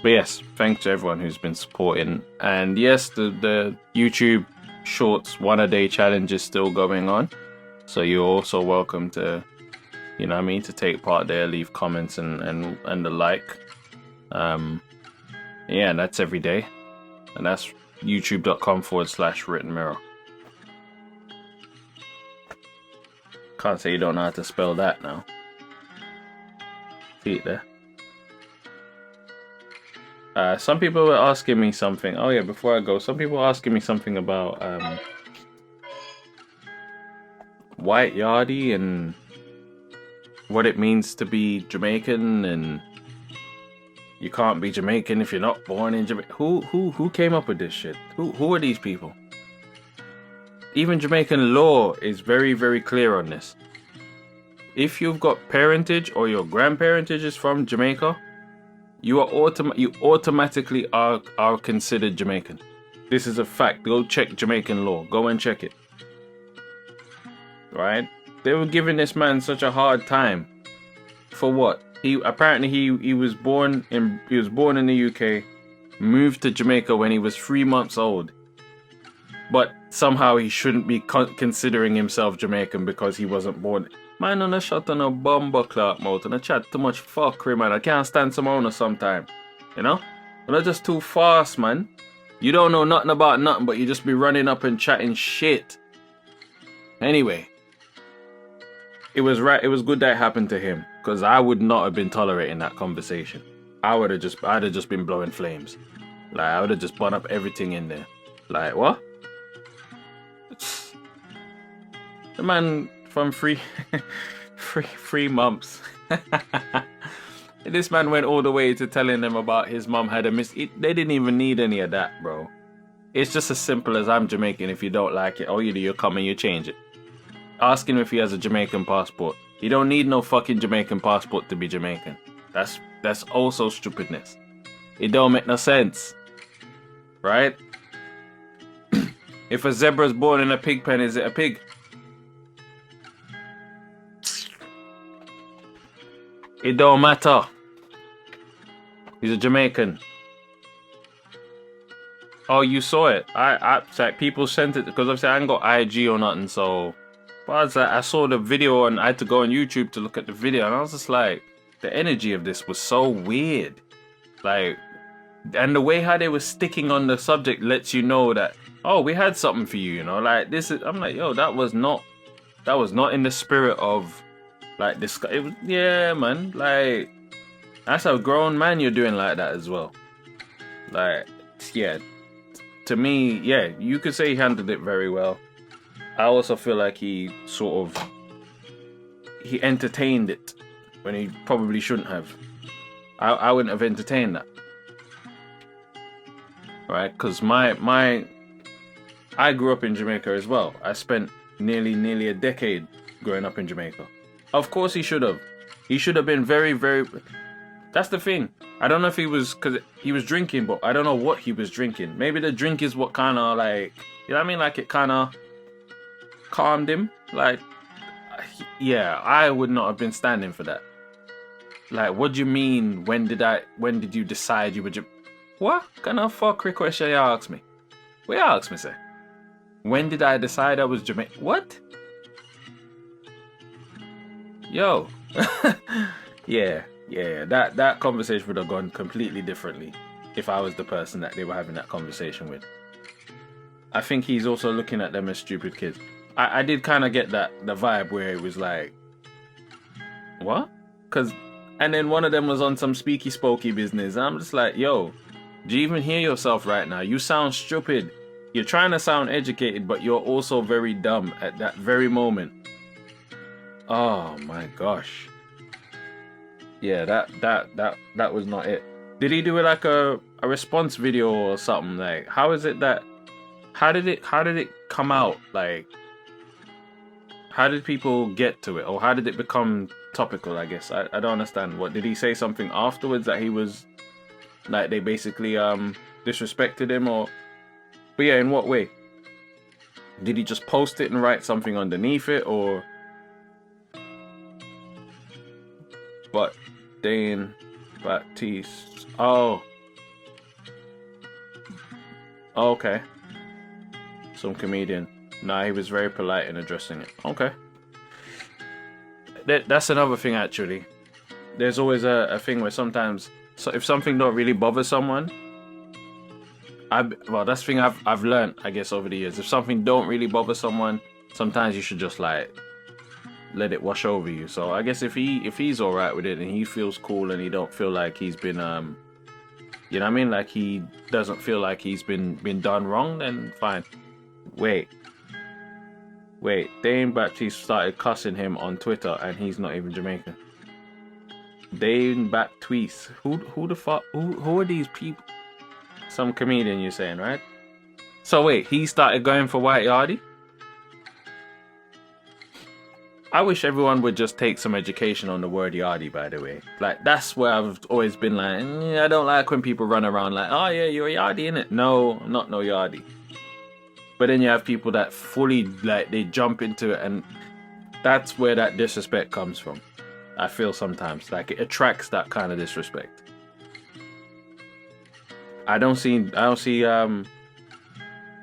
But yes, thanks to everyone who's been supporting. And yes, the YouTube Shorts 1-a-day challenge is still going on. So you're also welcome to, you know what I mean, to take part there, leave comments and the like. Yeah, that's every day. And that's youtube.com/written mirror. Can't say you don't know how to spell that now. See it there. Some people were asking me something. Oh yeah, before I go, some people were asking me something about white Yardy and what it means to be Jamaican, and you can't be Jamaican if you're not born in Jamaica. Who came up with this shit? Who are these people? Even Jamaican law is very, very clear on this. If you've got parentage or your grandparentage is from Jamaica, you automatically are considered Jamaican. This is a fact. Go check Jamaican law. Go and check it. Right? They were giving this man such a hard time. For what? He was born in the UK, moved to Jamaica when he was 3 months old. But somehow he shouldn't be considering himself Jamaican because he wasn't born. Man, on a shot on a bumper clock mouth and I chat too much fuckery, man. I can't stand some owner sometime. You know? But I'm just too fast, man. You don't know nothing about nothing, but you just be running up and chatting shit. Anyway. It was good that it happened to him. Because I would not have been tolerating that conversation. I'd have just been blowing flames. Like, I would have just burned up everything in there. Like, what? The man from three months. This man went all the way to telling them about his mum had a They didn't even need any of that, bro. It's just as simple as I'm Jamaican. If you don't like it, all you do, you come and you change it. Ask him if he has a Jamaican passport. You don't need no fucking Jamaican passport to be Jamaican. That's also stupidness. It don't make no sense. Right? If a zebra's born in a pig pen, is it a pig? It don't matter. He's a Jamaican. Oh, you saw it. Like, people sent it because obviously I ain't got IG or nothing, so but I saw the video and I had to go on YouTube to look at the video, and I was just like, the energy of this was so weird. Like, and the way how they were sticking on the subject lets you know that, oh, we had something for you, you know, like this is. I'm like, yo, that was not in the spirit of like this. It was, yeah, man. Like, that's a grown man you're doing like that as well. Like, yeah, to me, yeah, you could say he handled it very well. I also feel like he entertained it when he probably shouldn't have. I wouldn't have entertained that. Right? Because I grew up in Jamaica as well. I spent nearly a decade growing up in Jamaica. Of course he should have. He should have been very, very... That's the thing. I don't know if because he was drinking, but I don't know what he was drinking. Maybe the drink is what kind of like... You know what I mean? Like it kind of calmed him. Like, yeah, I would not have been standing for that. Like, what do you mean? When did you decide you were what kind of fuckery question you ask me? What you ask me, say? When did I decide I was Jamaican? What? Yo. Yeah. That conversation would have gone completely differently if I was the person that they were having that conversation with. I think he's also looking at them as stupid kids. I did kind of get the vibe where it was like, what? And then one of them was on some speaky spokey business. And I'm just like, yo, do you even hear yourself right now? You sound stupid. You're trying to sound educated, but you're also very dumb at that very moment. Oh my gosh. Yeah, that was not it. Did he do like a response video or something? Like, how did it come out? Like, how did people get to it? Or how did it become topical, I guess? I don't understand. What, did he say something afterwards that he was, like, they basically disrespected him, or... But yeah, in what way? Did he just post it and write something underneath it, or... But Dane Baptiste... Oh, Oh, okay. Some comedian. Nah, he was very polite in addressing it. Okay. That's another thing, actually. There's always a thing where sometimes, so if something don't really bother someone, well, that's the thing I've learned, I guess, over the years. If something don't really bother someone, sometimes you should just like let it wash over you. So I guess if he's all right with it and he feels cool and he don't feel like he's been you know what I mean, like he doesn't feel like he's been done wrong, then fine. Wait, Dane Baptiste started cussing him on Twitter and he's not even Jamaican. Dane Baptiste, who the fuck, who are these people? Some comedian, you're saying, right? So wait, he started going for White Yardie? I wish everyone would just take some education on the word Yardie, by the way. Like, that's where I've always been like, I don't like when people run around like, oh yeah, you're a Yardie, innit? No, I'm not no Yardie. But then you have people that fully, like, they jump into it, and that's where that disrespect comes from. I feel sometimes. Like, it attracts that kind of disrespect. I don't see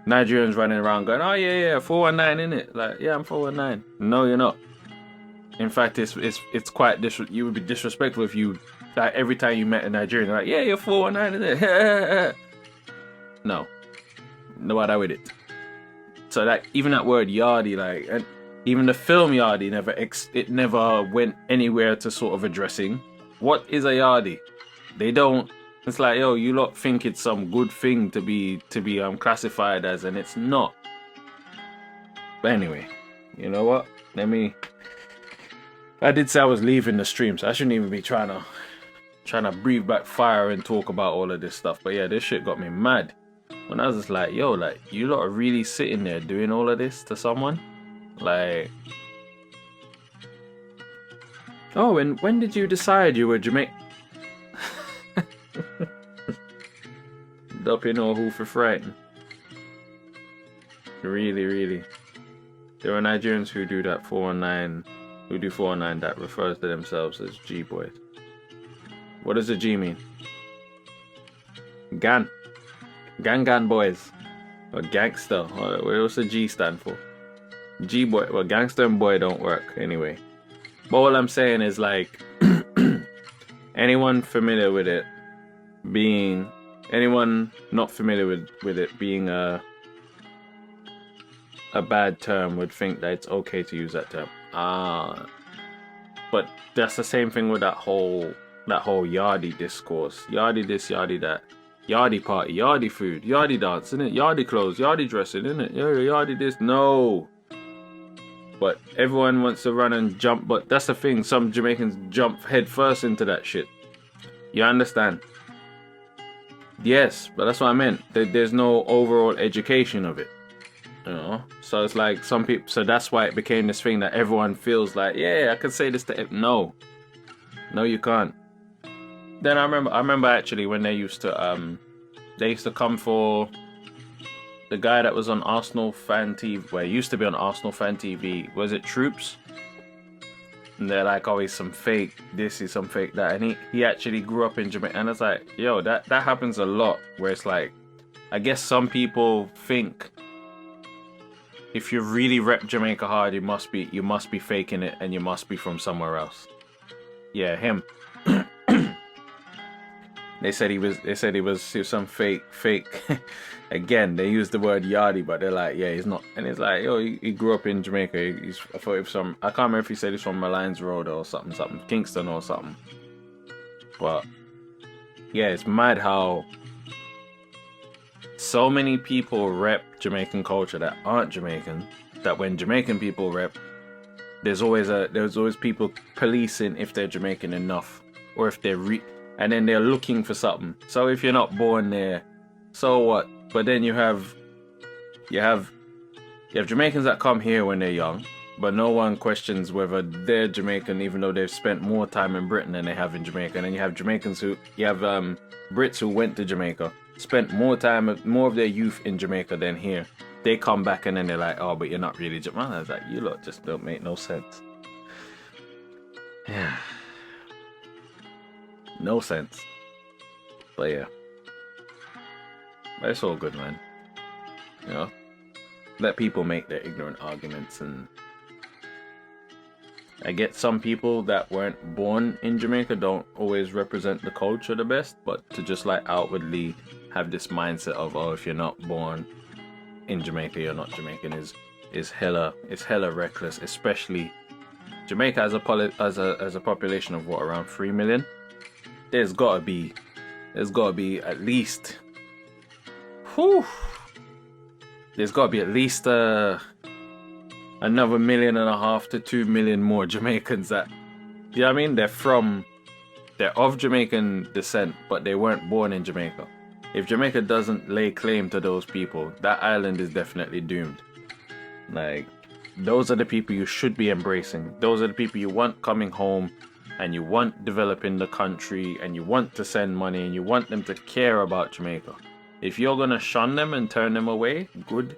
Nigerians running around going, oh yeah, 419, innit? Like, yeah, I'm 419. No, you're not. In fact, it's quite you would be disrespectful if you, like, every time you met a Nigerian, like, yeah, you're 419, innit? No matter with it. So that even that word Yardie, like, and even the film Yardy never went anywhere to sort of addressing what is a Yardie. They don't. It's like, yo, you lot think it's some good thing to be classified as, and it's not. But anyway, you know what? I did say I was leaving the stream, so I shouldn't even be trying to breathe back fire and talk about all of this stuff. But yeah, this shit got me mad. When I was just like, yo, like, you lot are really sitting there doing all of this to someone? Like, oh, and when did you decide you were Jamaican? Don't you know who for frightened? Really. There are Nigerians who do that 419, that refers to themselves as G-boys. What does a G mean? Gang boys. Or gangster. What's the G stand for? G-boy. Well, gangster and boy don't work anyway. But all I'm saying is, like, anyone familiar with it being, anyone not familiar with it being a bad term would think that it's okay to use that term. But that's the same thing with that whole Yardie discourse. Yardie this, Yardie that. Yardie party, Yardie food, Yardie dance, innit? Yardie clothes, Yardie dressing, innit? Yardie this. No. But everyone wants to run and jump. But that's the thing. Some Jamaicans jump head first into that shit. You understand? Yes, but that's what I meant. There's no overall education of it. You know? So it's like some people. So that's why it became this thing that everyone feels like, yeah, I could say this to. No, you can't. Then I remember actually when they used to come for the guy that was on Arsenal Fan TV, well, he used to be on Arsenal Fan TV. Was it Troops? And they're like, oh, he's some fake this, he's some fake that. And he actually grew up in Jamaica. And it's like, yo, that happens a lot. Where it's like, I guess some people think if you really rep Jamaica hard, you must be faking it and you must be from somewhere else. Yeah, him. They said he was some fake. Again, they used the word Yardie, but they're like, yeah, he's not. And it's like, yo, he grew up in Jamaica. I thought if I can't remember if he said he's from Malines Road or something, Kingston or something. But yeah, it's mad how so many people rep Jamaican culture that aren't Jamaican. That when Jamaican people rep, there's always people policing if they're Jamaican enough, or if they're and then they're looking for something. So if you're not born there, so what? But then you have Jamaicans that come here when they're young, but no one questions whether they're Jamaican, even though they've spent more time in Britain than they have in Jamaica. And then you have Brits who went to Jamaica, spent more of their youth in Jamaica than here. They come back and then they're like, oh, but you're not really Jamaican. I was like, you lot just don't make no sense. Yeah. No sense. But yeah. But it's all good, man. You know, let people make their ignorant arguments. And I get some people that weren't born in Jamaica don't always represent the culture the best, but to just like outwardly have this mindset of, oh, if you're not born in Jamaica, you're not Jamaican is hella reckless. Especially Jamaica as a population of what, around 3 million. There's gotta be at least, there's gotta be at least another 1.5 million to 2 million more Jamaicans that, you know what I mean? They're of Jamaican descent, but they weren't born in Jamaica. If Jamaica doesn't lay claim to those people, that island is definitely doomed. Like, those are the people you should be embracing. Those are the people you want coming home, and you want developing the country, and you want to send money, and you want them to care about Jamaica. If you're gonna shun them and turn them away, good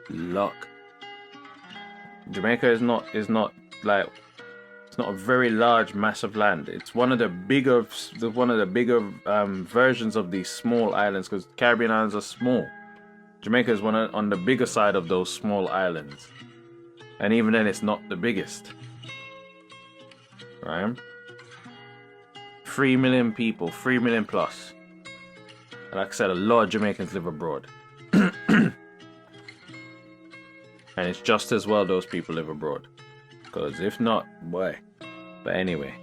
luck. Jamaica is not like, it's not a very large, massive land. It's one of the bigger versions of these small islands, because Caribbean islands are small. Jamaica is on the bigger side of those small islands, and even then, it's not the biggest. Right? 3 million people, 3 million plus. And like I said, a lot of Jamaicans live abroad. And it's just as well those people live abroad. Because if not, boy. But anyway,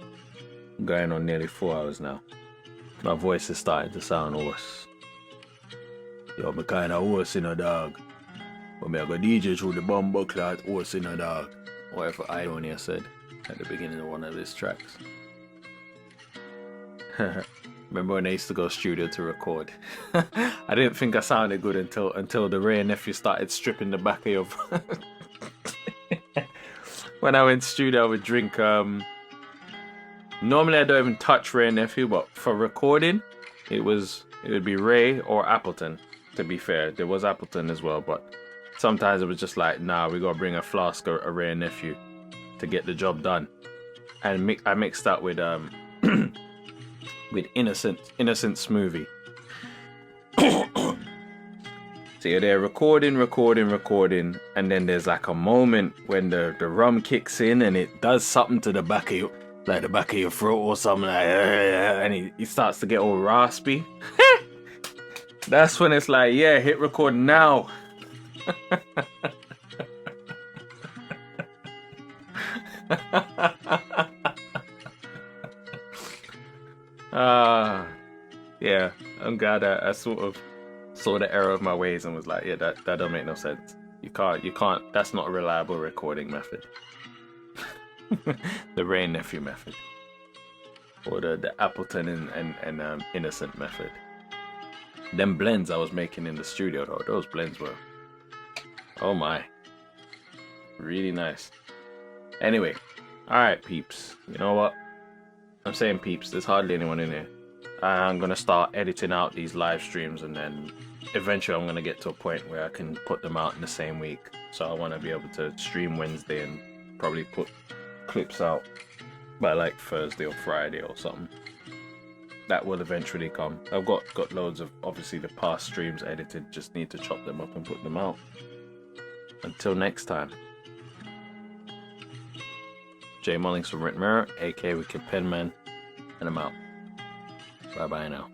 I'm going on nearly 4 hours now. My voice is starting to sound hoarse. Yo, I'm kind of hoarse in a dog. But me I go DJ through the bumbo clot hoarse in a dog. Whatever Ironia said at the beginning of one of his tracks. Remember when I used to go studio to record? I didn't think I sounded good until the Ray nephew started stripping the back of your. When I went studio, I would drink. Normally I don't even touch Ray nephew, but for recording, it would be Ray or Appleton. To be fair, there was Appleton as well, but sometimes it was just like, nah, we gotta bring a flask or a Ray nephew to get the job done. And I mixed that with with innocent smoothie. So you're there recording, and then there's like a moment when the rum kicks in and it does something to the back of your, like the back of your throat or something like, and he starts to get all raspy. That's when it's like, yeah, hit record now. Yeah, I'm glad I sort of saw the error of my ways and was like, yeah, that don't make no sense. You can't, that's not a reliable recording method. The Ray nephew method. Or the Appleton and Innocent method. Them blends I was making in the studio though, those blends were, oh my, really nice. Anyway, alright peeps, you know what? I'm saying peeps, there's hardly anyone in here. I'm gonna start editing out these live streams, and then eventually I'm gonna get to a point where I can put them out in the same week. So I want to be able to stream Wednesday and probably put clips out by like Thursday or Friday or something. That will eventually come. I've got loads of, obviously, the past streams edited, just need to chop them up and put them out. Until next time. Jay Mullings from Red Mirror, aka Wicked Penman, and I'm out. Bye bye now.